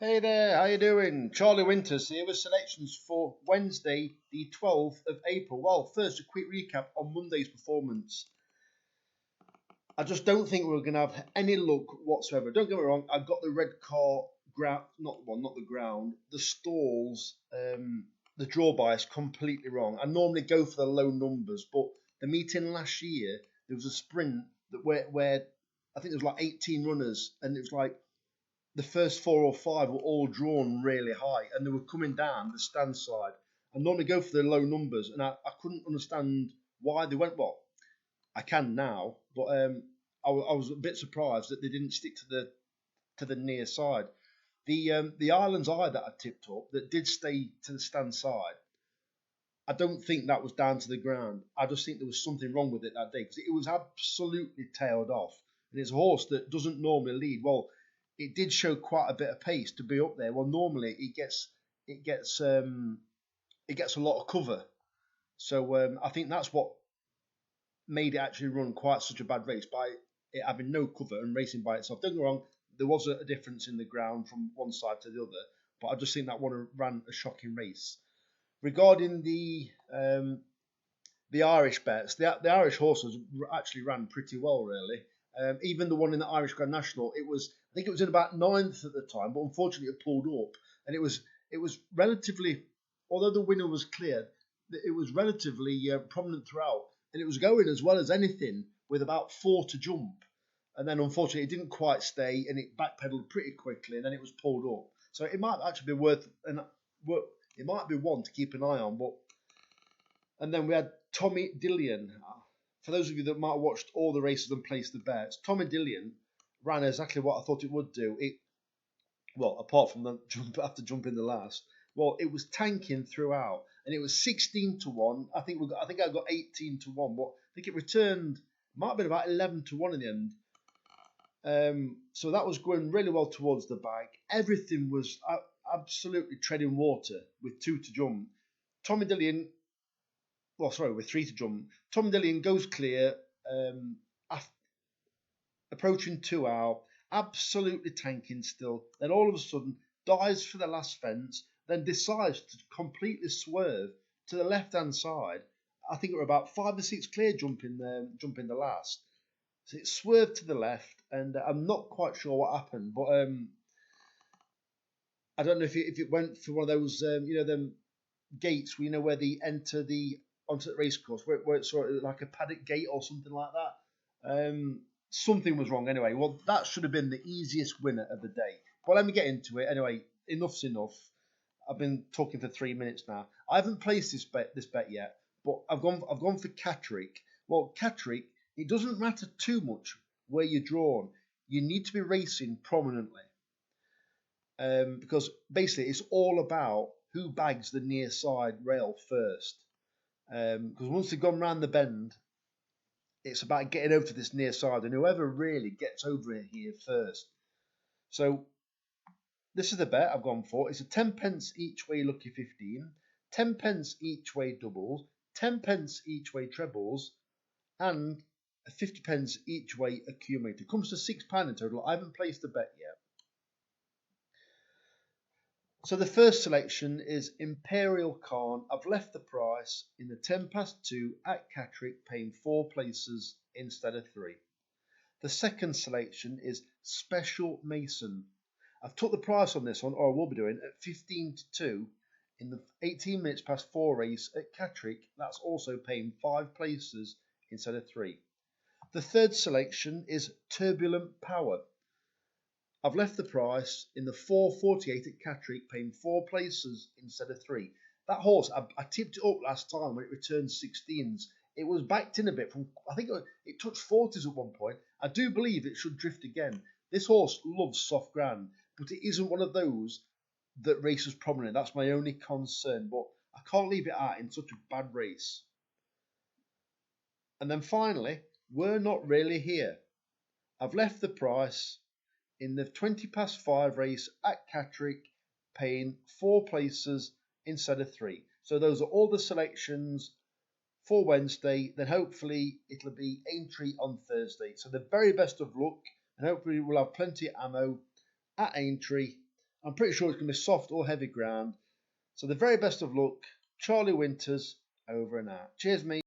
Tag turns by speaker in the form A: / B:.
A: Hey there, how you doing? Charlie Winters here with selections for Wednesday, the 12th of April. Well, first a quick recap on Monday's performance. I just don't think we're going to have any luck whatsoever. Don't get me wrong, I've got the red car ground, not the ground, the stalls, the draw bias completely wrong. I normally go for the low numbers, but the meeting last year there was a sprint that where I think there was like 18 runners, and it was like the first 4 or 5 were all drawn really high, and they were coming down the stand side. I normally go for the low numbers, and I couldn't understand why they went. Well, I can now, but I was a bit surprised that they didn't stick to the near side. The Island's Eye that I tipped up that did stay to the stand side. I don't think that was down to the ground. I just think there was something wrong with it that day because it was absolutely tailed off, and it's a horse that doesn't normally lead. Well, it did show quite a bit of pace to be up there. Well, normally it gets a lot of cover. So I think that's what made it actually run quite such a bad race by it having no cover and racing by itself. Don't get me wrong, there was a difference in the ground from one side to the other, but I just think that one ran a shocking race. Regarding the Irish bets, the Irish horses actually ran pretty well, really. Even the one in the Irish Grand National, I think it was in about ninth at the time, but unfortunately it pulled up, and it was relatively, although the winner was clear, it was relatively prominent throughout, and it was going as well as anything with about 4 to jump, and then unfortunately it didn't quite stay, and it backpedaled pretty quickly, and then it was pulled up. So it might actually be it might be one to keep an eye on, but. And then we had Tommy Dillion. For those of you that might have watched all the races and placed the bets, Tommy Dillion ran exactly what I thought it would do. Well, apart from the jump after jumping the last, well, it was tanking throughout, and it was 16 to 1. I think I got 18 to 1, but I think it returned might have been about 11 to 1 in the end. So that was going really well towards the bag. Everything was absolutely treading water with 2 to jump. Tommy Dillion. Well, sorry, with 3 to jump. Tom Dillion goes clear, approaching 2 out, absolutely tanking still. Then all of a sudden dives for the last fence, then decides to completely swerve to the left-hand side. I think it were about 5 or 6 clear jumping the last. So it swerved to the left, and I'm not quite sure what happened, but I don't know if it went for one of those, them gates where they enter onto the race course, where it's sort of like a paddock gate or something like that. Something was wrong anyway. Well, that should have been the easiest winner of the day. But let me get into it. Anyway, enough's enough. I've been talking for 3 minutes now. I haven't placed this bet yet, but I've gone for Catterick. Well, Catterick, it doesn't matter too much where you're drawn. You need to be racing prominently. Because basically it's all about who bags the near side rail first. Because once they've gone round the bend, it's about getting over to this near side, and whoever really gets over here first. So this is the bet I've gone for. It's a 10 pence each way lucky 15, 10 pence each way doubles, 10 pence each way trebles, and a 50 pence each way accumulator. It comes to £6 in total. I haven't placed the bet yet. So the first selection is Imperial Khan. I've left the price in the 10 past 2 at Catterick, paying 4 places instead of 3. The second selection is Special Mason. I've took the price on this one, or I will be doing, at 15 to 2 in the 18 minutes past 4 race at Catterick. That's also paying 5 places instead of 3. The third selection is Turbulent Power. I've left the price in the 4.48 at Catterick, paying 4 places instead of 3. That horse, I tipped it up last time when it returned 16s. It was backed in a bit from, I think it touched 40s at one point. I do believe it should drift again. This horse loves soft ground, but it isn't one of those that races prominent. That's my only concern, but I can't leave it out in such a bad race. And then finally, We're Not Really Here. I've left the price in the 20 past 5 race at Catterick, paying 4 places instead of 3. So those are all the selections for Wednesday. Then hopefully it'll be Aintree on Thursday. So the very best of luck, and hopefully we'll have plenty of ammo at Aintree. I'm pretty sure it's going to be soft or heavy ground. So the very best of luck. Charlie Winters, over and out. Cheers, mate.